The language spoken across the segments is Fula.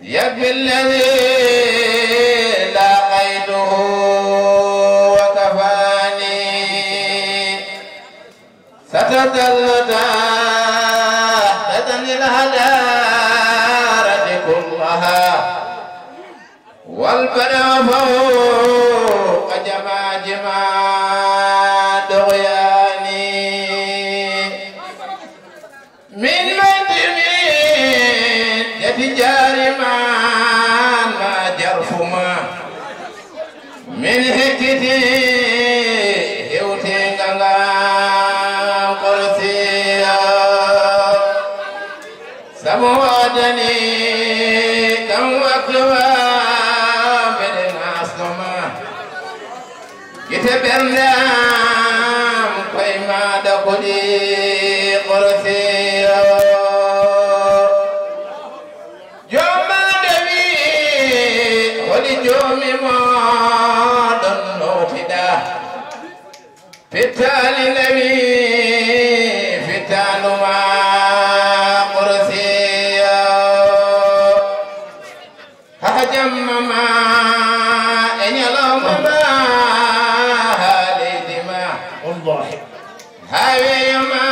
يكفي الذي لاقيته وكفاني ستدل تحت الهدارة كلها والبدء فوق جما دغياني من مدمين يتجار ما جرفما من هكتي هوتين قرسيا سموادني كم وقلوا كتبنام قيما دقلي قرثيا جمع دبي ولجوم ما دنوتدا فتال نبي فتال ما قرثيا هجم ما إن يلوم ما هاوي ما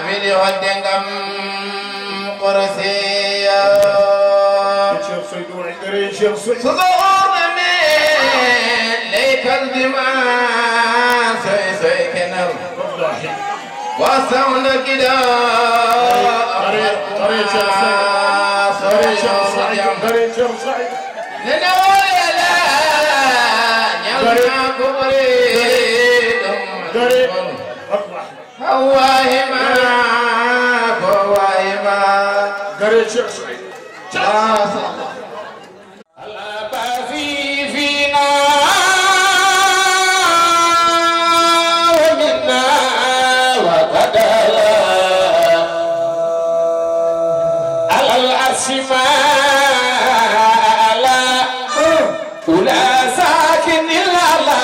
فيديو دنگم قرسيا صدور من ليك الدماء سوي كنر وصونا كده طريق لنويا لا نيونا كبري هواهما قريت شيخ سعيد الأبافي فينا ومنا وقدلا على الأسماء لا أولى ساكن الأعلى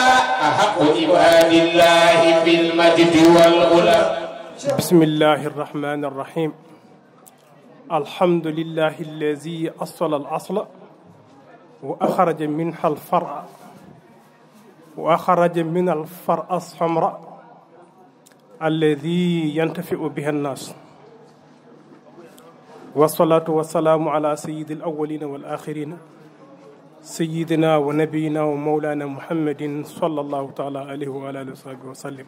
أحق عباد الله بالمجد والغلا. بسم الله الرحمن الرحيم. الحمد لله الذي أصل الأصل وأخرج منها الفرع وأخرج من الفرع الحمراء الذي ينتفع بها الناس والصلاة والسلام على سيد الأولين والآخرين سيدنا ونبينا ومولانا محمد صلى الله تعالى عليه وعلى آله وصحبه وسلم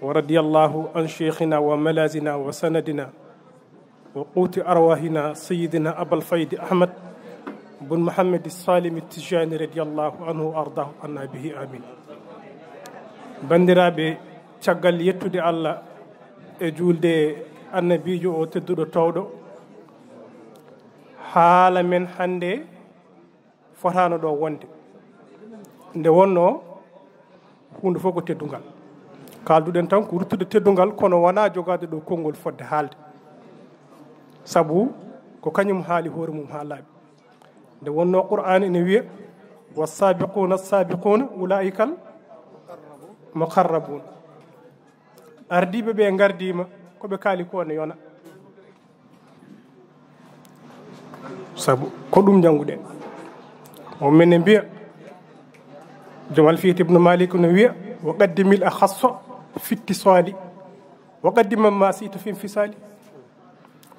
ورضي الله عن شيخنا وملازنا وسندنا وقوت أرواحنا سيدنا أبا الفيد أحمد بن محمد السالم التجاني رضي الله عنه وأرضاه عنا به آمين. بندرابي تشغل يتودي الله جولدي النبي جو تدودو تودو حال من حندي fotano ɗo wonde nde wonno hunde fof ko teddungal kalduɗen tan ko ruttude teddungal kono wona jogade ɗo konngol fodde haalde sabu ko kañum haali hoore mum ha laaɓi nde wonno qur'an ene wiya wassabiquna assabiquna ulaikal muqarrabun ardiɓe ɓe gardima koɓe kaali ko ne yona sabu ko ɗum jannguɗen ومن نبيع جمال فيه ابن مالك نبيع وقدم الأخص في اتصالي وقدم ما سيت في انفصالي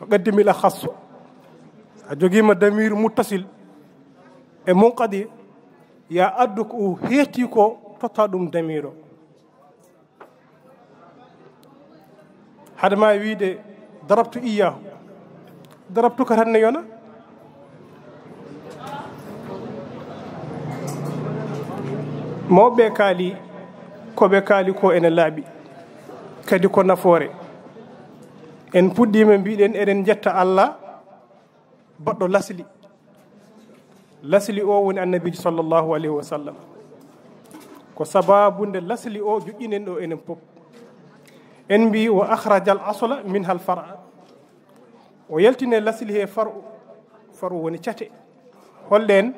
وقدم الأخص أجوجيم ضمير متصل منقضي يا أدك هيتيكو تطادم ضميره هذا ما يريد ضربت إياه ضربتك هرنا يونا mawɓe kaali koɓe kaali ko ene laaɓi kadi ko nafoore en puɗɗima mbiɗen eɗen jetta Allah baɗɗo lasli o woni annabiji sallllahu alayhi wa sallam ko sababude lasli o joƴƴinen ɗo enen pop en mbi wa akhraja al asla min hal fara o yaltine lasli he faru woni cate hollen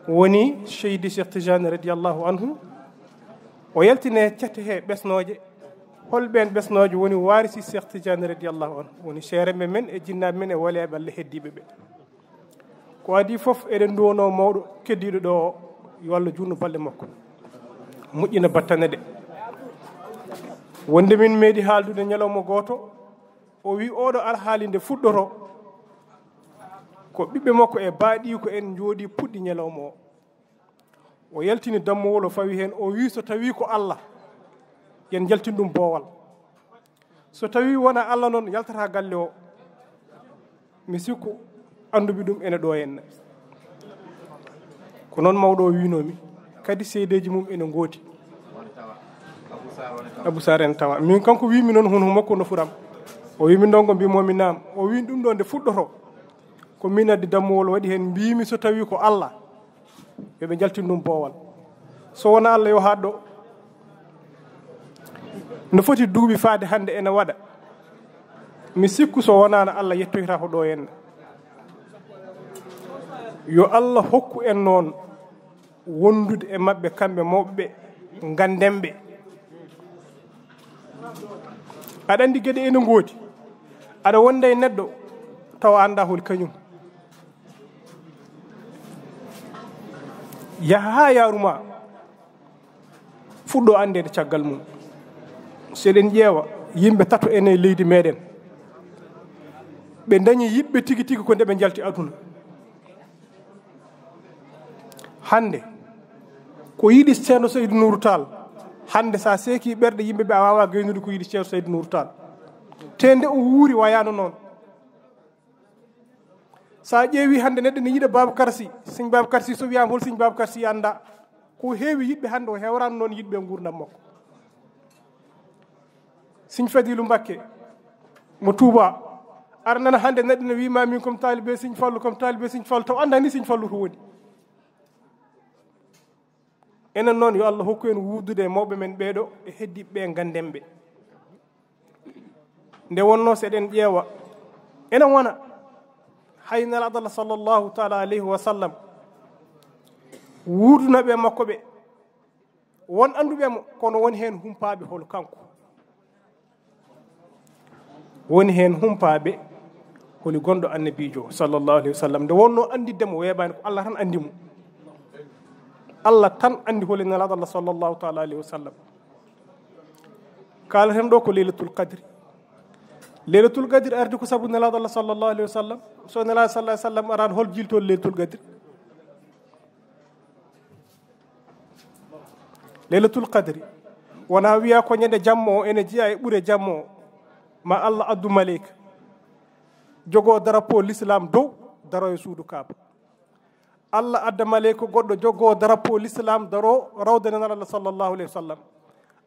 woni Seydi Cheikh Tidiane radiyallahu anhu o yaltine cate he ɓesnoje holɓen ɓesnojo woni warisi Cheikh Tidiane radiallahu anhu woni seeremɓe men e jinnaɓe men e waleɓe Allah heddiɓe ɓe ko adi foof eɗen duwono mawɗo keddiɗo ɗo o yo Allah junno balɗe makko moƴƴina battane ɗe wonde min meeɗi haaldude ñalawma goto o wi oɗo alhaali nde fuɗɗoto ko ɓiɓɓe makko e baaɗi ko en jooɗi puɗɗi ñalawma o yaltini dammowol o fawi hen o wi so tawi ko Allah yen jaltin ɗum boowal so tawi wona Allah noon yaltata galle o mi sikku anduɓe ɗum ene ɗo henna ko noon mawɗo o winomi kadi seedeji mum ene gooti Abou Sar en tawa min kanko wimi noon hono makko no fuɗam o wimi Ndongo mbimomi naam o wi ɗum ɗo nde fuɗɗoto ko min addi dammowol waɗi hen mbimi so tawi ko Allah yoɓe jaltin ɗum boowal so wona Allah yo haɗɗo no foti duuɓi faade hannde ene waɗa mi sikku so wonano Allah yettoyta ko ɗo henna yo Allah hokku en noon wondude e maɓɓe kamɓe mawɓe gandemɓe aɗa andi gueɗe ene gooti aɗa wonda e neɗɗo tawa anda hol kañum yaha ha yaruma fuɗɗo andede caggal mum seɗen ƴeewa yimɓe tato ene leydi meɗen ɓe dañi yiɓɓe tigi tigi ko nde ɓe jalti aduna hande ko yiɗi ceerno Seydou Nourou Tall hande sa seeki ɓerɗe yimɓe ɓe a wawa gaynude ko yiɗi ceerno Seydou Nourou Tall te nde o wuuri wayano noon sa ƴeewi hande neɗɗo ne yiɗa Babacar Sy Serigne Babacar Sy so wiyama hol Serigne Babacar Sy anda ko heewi yiɗɓe hande o hewrano noon yiɗɓe gurdam makko Serigne Fadilou Mbacké mo Touba ara nana hande neɗɗo ne wima min comme talibé Serigne Fallou comme talibé Serigne Fallou taw anda ni Serigne Fallou to woni enen noon yo Allah hokku en wuurdude e mawɓe men ɓeeɗo e heddiɓe ɓe gandemɓe nde wonno seɗen ƴeewa enen wona hay nelaɗo Allah sallllahu taala alayhi wa sallam wuurdunaɓe makko ɓe won anduɓemo kono woni hen humpaɓe hol kanko woni hen humpaɓe holi gonɗo annabijo sallllahu alayhi wa sallam nde wonno andiddemo weeɓani ko Allah tan andi mo Allah tan andi holi nelaɗo Allah sallllahu taala alayhi wa sallam kalaten ɗo ko Leylatoul Qadiri Leylatoul Qadiri ardi ko saabu nelaɗo Allah sallllahu alayhi wa sallam so nelaɗo sallah sallam arani hol jiltol Leylatoul Qadiri Leylatoul Qadiri wona wiya ko ñande jamma o ene jeeya e ɓuure jamma o ma Allah addu maleyka jogo drapeau l'islam dow daro e suudu Kaaba Allah adda maleyka goɗɗo jogo drapeau l'islam daro rawdane nelaɗo Allah sallllahu alayhi wa sallam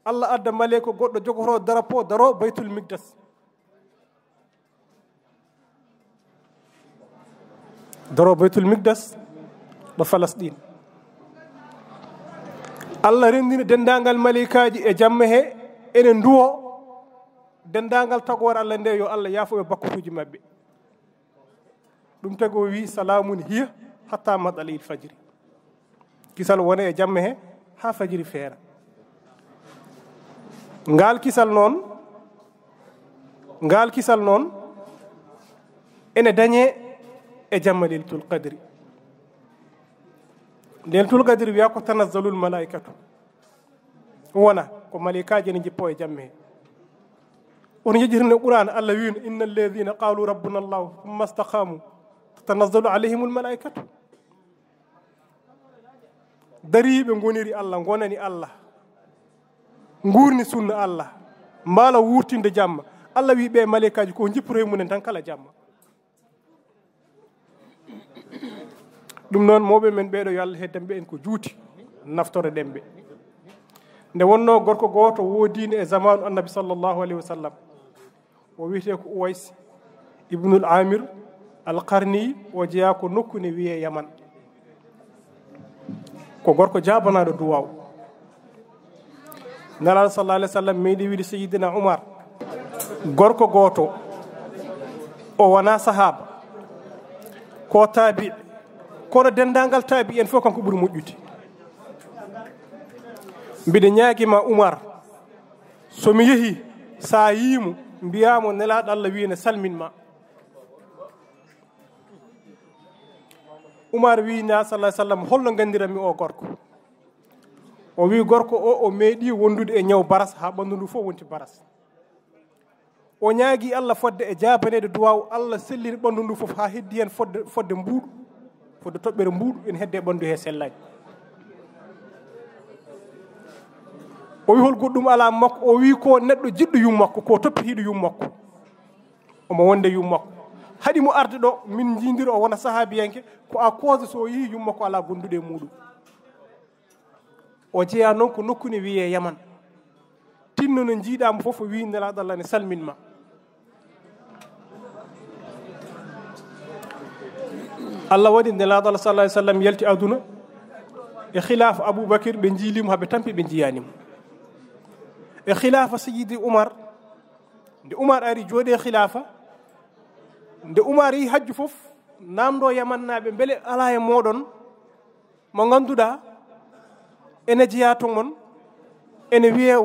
Allah adda maleyka goɗɗo jogoto drapeau daro baytul miqdas daro baytul miqdas ɗo Falasɗine Allah rendina dendagal maleykaji e jamma he ene duwo dendagal tagore Allah nde yo Allah yaafoɓe bakkutuji mabɓe ɗum tago wi salamun hiya hatta matsalil fajiri kisal wona e jamma he ha fajiri feera ngal kisal noon ene dañe e jamma Leylatoul Qadiri Leylatoul Qadiri wiya ko tanazzalul malaikatu wona ko malaikaji ne jippo e jamma he on jejjitino Qur'an Allah wino inna alladhina qalu rabbuna Allah thumma istaqamu tanazzalu alayhimul malaikatu dariɓe goniri Allah gonani Allah gurni sunna Allah mbala wurtinde jamma Allah wi ɓe malaikaji ko jipporo e munen tan kala jamma ɗum noon mawɓe men ɓeeɗo yo Allah heddamɓe en ko juuti naftore ɗemɓe nde wonno gorko goto woodino e zamanu annabi sallllahu alayhi wa sallam o wiyete ko Uways ibnul Amir al-Qarni o jeeya ko nokku ne wiye Yaman ko gorko jabanaɗo duwaw nelaɗo sallallahu alayhi wa sallam meeɗi wiide Seydina Oumar gorko goto o wona sahaba ko taabi kono dendagal taabi en fof kanko ɓuuri moƴƴude mbiɗa ñaaguima Oumar somi yeehi sa yiimo mbiyamo nelaɗo Allah wi ne salminma. Umar wi na sallallahu alaihi wasallam holno gandiranmi o gorko. O wi gorko o meeɗi wondude e ñaw baras ha ɓandu ndu fof wonti baras. O ñaagui Allah fodde e jabanede duwaw Allah sellini ɓandu ndu fof ha heddi hen fodde mbuuɗu fodde toɓɓere mbuuɗu ene hedde ɓandu he sellaji. O wi hol goɗɗum ala makko. O wi ko neɗɗo jiɗɗo yummakko ko toppitiɗo yummakko omo wonde yummakko. haɗi mo arde ɗo min jindiri o wona sahabiyanke ko a cause so yeehi yummakko ala gondude e muɗum. O jeeya noon ko nokkune wiye Yaman. Tinno no jiiɗamo fof wi nelaɗo Allah ne salminma. Allah waɗi nelaɗo Allah sallallahu alaihi wasallam yalti aduna e khilafa Aboubacry ɓe jiilimo haɓe tampi ɓe jiyanimo. E khilafa Sayyidi Umar nde Umar ari jooɗi e khilafa nde Umar yi hajju fof namdo Yamannaɓe beele ala e moɗon mo ganduɗa ene jeeya to mon ene wiye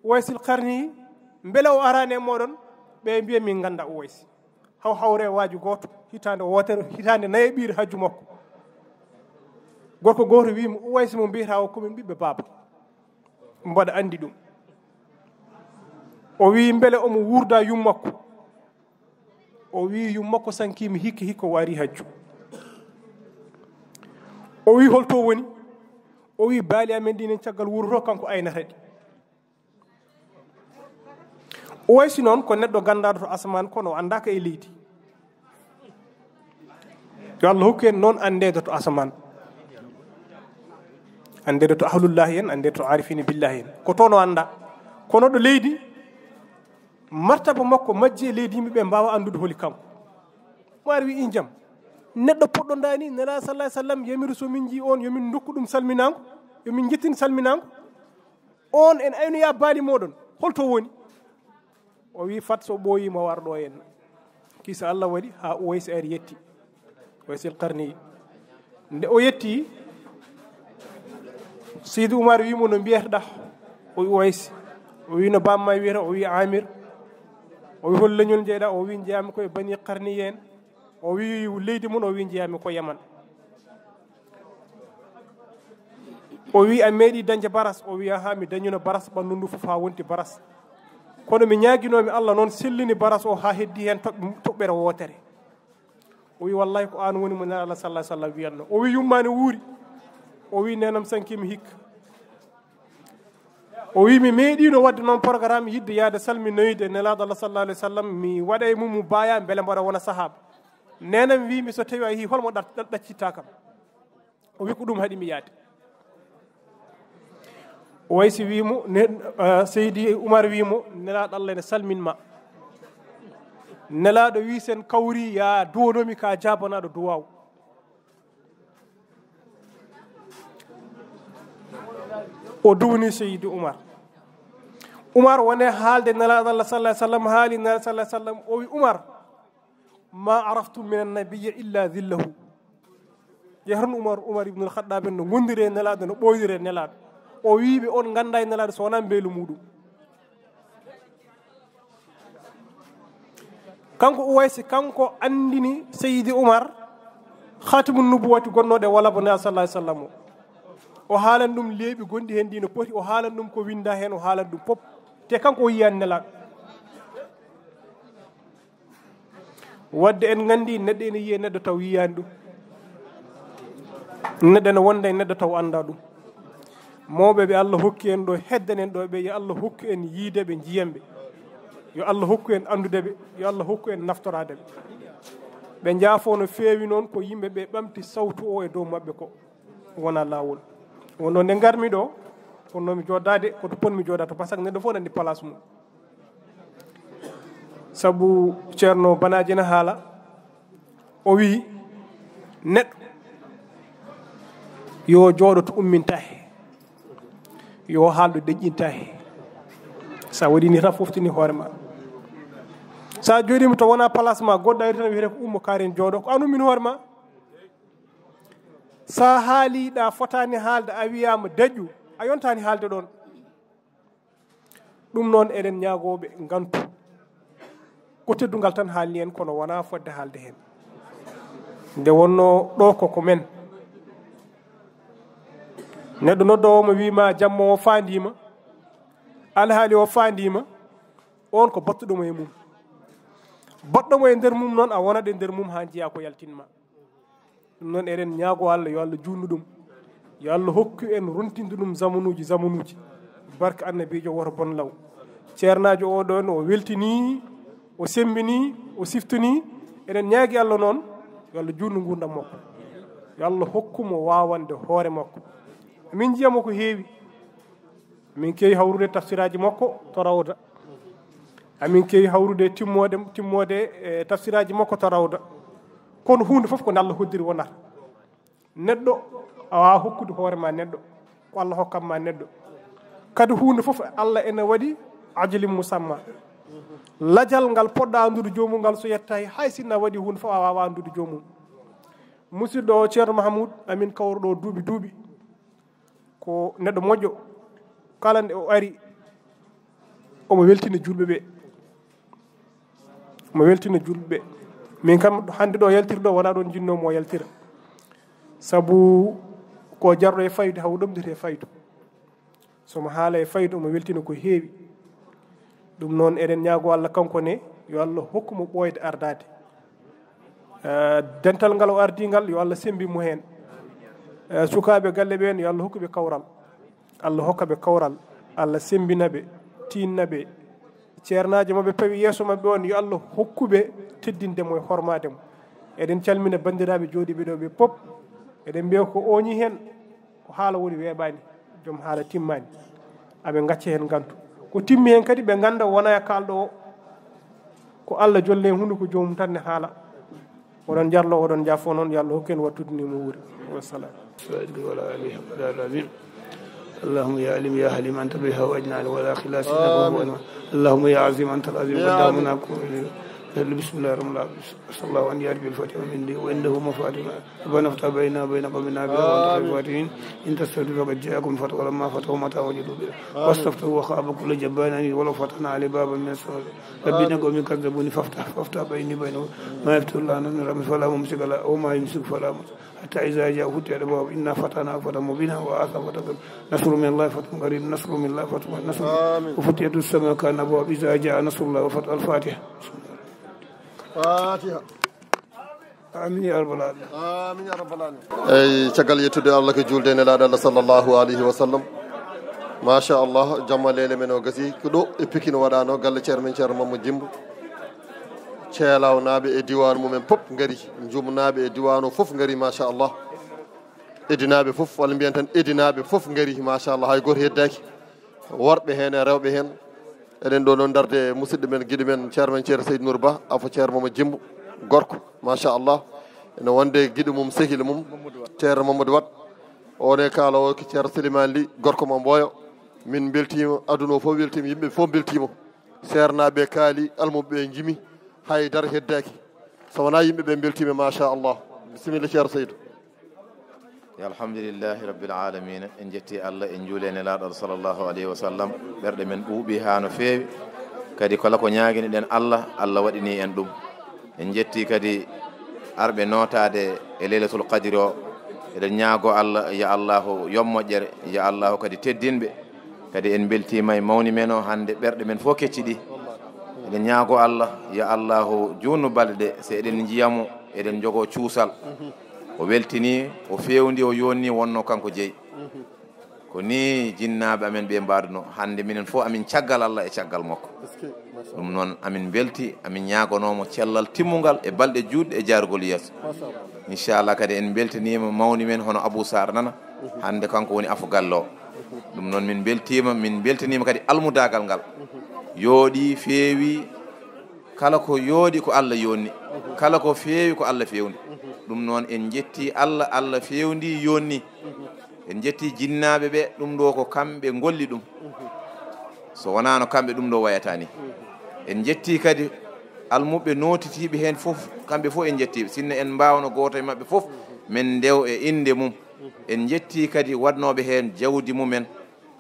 Uwaysil Qarni beele o arani e moɗon ɓe mbiya min ganda Uways hawre waji goto hitande wotere hitande nayi ɓiire hajju makko. Gorko goto wimo Uways mo mbiyata o komin ɓiɓɓe baba mbaɗa andi ɗum. O wi beele omo wurda yummakko. O wi yummakko sankimi hikka o ari hajju. O wi holto woni. O wi baali amen ɗinen caggal wuro to kanko aynata ɗi. Uways noon ko neɗɗo gandaɗo to asaman kono andaka e leydi. Yo Allah hokku en noon andede to asaman, andede to ahlullahi en, andede to arifina billahi en ko toon o anda. Kono ɗo leydi martaba makko majji e leydi yimɓeɓe mbawa andude holi kanko. Mo ari wi in jaam neɗɗo poɗɗo dani nela sallallahu alaihi wasallam yamiru so min ji on yomin dokku ɗum salminanko yomin jettin salminanko on en aynoya baali moɗon holto woni. O wi fat so ɓooyima warɗo en kisa Allah waɗi ha Uways ari yetti Uwaysil Qarni. Nde o yetti Seydi Umar wimo no mbiyataɗa o wi Uways. O wi no bamma wiyata o wi Amir. O wi hol leñol jeeɗa o wi jeeyami koye Bani Qarni en. O wi leydi mum o wi jeeyami ko Yaman. O wi a meeɗi dañde baras. O wi ha mi dañuno baras ɓandu ndu fof ha wonti baras. Kono mi ñaguinomi Allah noon sellini baras o ha heddi hen toɓɓere wotere. O wi wallahi ko an woni mo nana Allah sallallahu alaihi wasallam wiyanno. O wi yummani wuuri. O wi nenam sankimi hikka. O wi mi meeɗino wadde noon programme yidde yaade salminoyde nelaɗo Allah sallallahu alaihi wasallam mi waɗa e mum baya beele mbaɗa wona sahaba. Nenam wimi so tawi a yi holmo ɗaccitta kam. O wi ko ɗum haɗi mi yaade. Uways wimo Seydi Umar wimo nelaɗo Allah ne salminma. Nelaɗo wi sen kawri ya duwonomi ka jabanaɗo duwaw. O duwni Seydi Umar. Umar wone haalde nelaɗo Allah sallallahu alaihi wasallam haali nelaɗo sallallahu alaihi wasallam o wi Umar ma araftu min annabiyya illa dhillahu. Yehron Umar ibn al-Khattab no gondire nelaɗo no ɓoydire nelaɗo. O wiɓe on ganda e nelaɗo so wona beelu muɗum. Kanko Uways kanko andini Seydi Umar khatimun nubuwati gonnoɗe wala bo nelaɗo sallallahu alaihi wasallam o haalan ɗum leeɓi gonɗi hen ndi no poti o haalan ɗum ko winda hen o haalan ɗum pop te kanko o yiyani nelaɗo. Wadde en gandi neɗɗo ene yiye neɗɗo taw yiyani ɗum. Neɗɗo ene wonda e neɗɗo taw anda ɗum. Mawɓe ɓe Allah hokki en ɗo heddanen ɗo ɓe yo Allah hokku en yiideɓe jiyanɓe. Yo Allah hokku en andudeɓe. Yo Allah hokku en naftoradeɓe. Ɓe jaafo no feewi noon ko yimɓeɓe ɓamti sawtu o e dow mabɓe ko wona laawol. Wonno nde garmi ɗo fonnomi joddade koto ponmi joɗade par ce que neɗɗo fof nandi place mum. Sabu Thierno banaji ne haala o wi neɗɗo yo jooɗo to ummintahe yo haaldo deƴƴintahe. Sa waɗi ni tan foftini hoore ma. Sa jooɗima to wona place ma goɗɗo ari tan wiyete ko ummo karen jooɗo ko an ummin hoore ma. Sa haaliɗa fotani haalde a wiyama daƴƴu a yontani haalde ɗon. ɗum noon eɗen ñaagoɓe gantu ko teddungal tan haalni en kono wona fodde haalde hen nde wonno ɗo koko men neɗɗo noddowomo wima jamma o fandima alhaali o fandima on ko battuɗomo e mum baɗɗomo e nder mum noon a wonat e nder mum ha jiiya ko yaltinma ɗum noon eɗen ñaago Allah yo Allah junnu ɗum yo Allah hokku en rontinde ɗum zamanuji barke annabijo woto bon law ceernajo oɗon o weltini o sembini o siftini eɗen ñaagui Allah noon yo Allah junnu gurdam makko yo Allah hokkumo wawande hoore makko min jiyamo ko heewi min kewi hawrude tafsiraji makko to rawda amin kewi hawrude timmode e tafsiraji makko to rawda kono hunde fof ko nde Allah hoddiri wonata neɗɗo a wawa hokkude hoorema neɗɗo ko Allah hokkatma neɗɗo kadi hunde fof Allah ene waɗi ajalim musamma lajal ngal poɗɗa andude jomum ngal so yettay hay sinna waɗi hunde fof a wawa andude jomum musidɗo o ceerno Mahamoud amin kawruɗo duuɓi ko neɗɗo moƴƴo kala nde o ari omo weltina julɓe ɓe min kam hande ɗo yaltirɗo wona ɗon jinnomo o yaltira saabu ko jarɗo e faydu haw ɗomdete faydu somo haala e faydu omo weltina ko heewi ɗum noon eɗen ñaago Allah kanko ne yo Allah hokkumo ɓooyde ardade dental ngal o ardi ngal yo Allah sembimo hen sukaɓe galle ɓen yo Allah hokkuɓe kawral Allah hokkaɓe kawral Allah sembinaɓe tinnaɓe ceernaji maɓe pawi yeeso maɓɓe on yo Allah hokkuɓe teddindemo e hormademo eɗen calmina bandiraɓe jooɗiɓe ɗo ɓe pop eɗen mbiya ko oñi hen ko haala woni weeɓani joom haala timmani aɓe gacca hen gantu ko timmi hen kadi ɓe ganda wona e kalɗo o ko Allah jolle hunde ko jomum tan ne haala oɗon jarlo oɗon jafo noon yo Allah hokku en wattudinimo wuuri wassalam اللهم يا عليم يا حليم أنت بها وأجنال ولا خلاص اللهم يا عظيم أنت العظيم قدامنا بسم الله الرحمن الرحيم صلى الله أن يربي الفتح من دي وعنده مفاتنا ربنا افتح بيننا وبين قومنا بها الفاتحين إن تستفتحوا فقد جاءكم فتح ولما فتحوا متى وجدوا به واستفتحوا وخاب كل جبان ولو فتحنا عليه بابا من السماء ربنا قوم كذبوني فافتح بيني بينهم ما يفتح الله نرى فلا ممسك له وما يمسك فلا ممسك حتى إذا جاء فتح الأبواب إنا فتحنا فتحا مبينا وآثر فتح نصر من الله فتح قريب نصر من الله فتح نصر وفتحت السماء كان أبواب إذا جاء نصر الله وفتح الفاتحة فاتحة آمين يا رب العالمين آمين يا رب العالمين اي تشغال يتودي الله كجولde nelaɗo Allah sallallahu alayhi wa sallam ma sha Allah jamma lele men o gasi ko ɗo e Pikine waɗano galle ceerno men ceerno Mamadou Djimbo ceelaw naaɓe e diwan mumen pop ngari jumnaɓe e diwan o fof ngari ma sha Allah edinaɓe fof walla mbiyan tan edinaɓe fof ngari ma sha Allah hay goto heddaki worɓe hen e rewɓe hen eɗen ɗo noon darde musidɗo men guiɗo men ceerno men ceerno Seydou Nour Ba afo ceerno Mamadou Djimbo gorko machallah ene wonde guiɗo mum sehil mum ceerno Mamadou Wat one kaalowo ko ceerno Souleymane Ly gorko mo Mboyo min beltima aduna o fof weltima yimɓe fof beltima sernaɓe kaali almuɓeɓe jimi haydara heddaki so wona yimɓeɓe beltima machallah bisimilla ceerno Seydou alhamdulillahi rabbil alamin en jetti Allah en juulene laaɗo sallllahu alayhi wa sallam ɓerɗe men ɓuuɓi ha no feewi kadi kala ko ñaguini ɗen Allah waɗini en ɗum en jetti kadi arɓe notade e Leylatoul Qadiri o eɗen ñaago Allah ya allahu yommoƴƴere ya allahu kadi teddinɓe kadi en beltima e mawni men o hande ɓerɗe men fof kecciɗi eɗen ñaago Allah ya allahu junnu balɗe ɗe so eɗen jiyamo eɗen jogo cuusal o weltini o fewndi o yonni wonno kanko jeeyi ko ni jinnaɓe amen ɓe mbaduno hande minen fof amin caggal Allah e caggal makko ɗum noon amin belti amin ñagonomo cellal timmugal e balɗe juɗɗe e jarugol yeeso inchallah kadi en beltanima mawni men hono Abou Sar nana hande kanko woni afo galle o ɗum noon min beltanima kadi almudagal ngal yooɗi feewi kala ko yooɗi ko Allah yonni kala ko feewi ko Allah fewndi ɗum noon en jetti Allah fewndi yonni en jetti jinnaɓe ɓe ɗum ɗo ko kamɓe golli ɗum so wonano kamɓe ɗum ɗo wayatani en jetti kadi almuɓe notitiɓe hen fof kamɓe fof en jettiɓe sinno en mbawno goto e mabɓe fof min ndew e inde mum en jetti kadi wadnoɓe hen jawdi mumen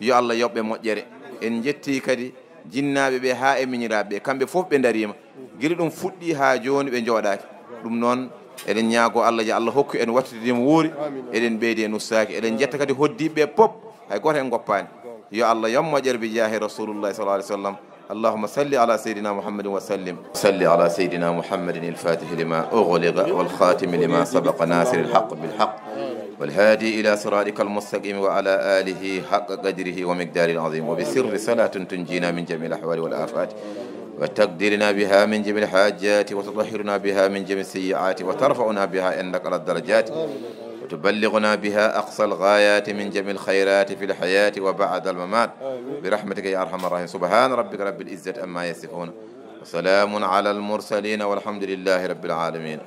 yo Allah yoɓɓe moƴƴere en jetti kadi jinnaaɓe ɓe haa e miñiraaɓe ɓe kamɓe fof ɓe darima gila ɗum fuɗɗi haa jooni ɓe jooɗaaki ɗum noon eɗen ñaago Allah je Allah hokku en wattudima wuuri eɗen ɓeydi en ustaaki eɗen jetta kadi hoddiɓe pop hay goto en goppaani yo Allah yammoƴere bi jaahi rasulullahi sallallahu alaihi wasallam اللهم صل على سيدنا محمد وسلم صل على سيدنا محمد الفاتح لما أغلق والخاتم لما سبق ناصر الحق بالحق والهادي إلى صراطك المستقيم وعلى آله حق قدره ومقداره العظيم وبسر صلاة تنجينا من جميع الأحوال والآفات وتقدرنا بها من جميع الحاجات وتطهرنا بها من جميع السيئات وترفعنا بها عندك على الدرجات وتبلغنا بها أقصى الغايات من جميع الخيرات في الحياة وبعد الممات برحمتك يا أرحم الراحمين سبحان ربك رب العزة أما يصفون وسلام على المرسلين والحمد لله رب العالمين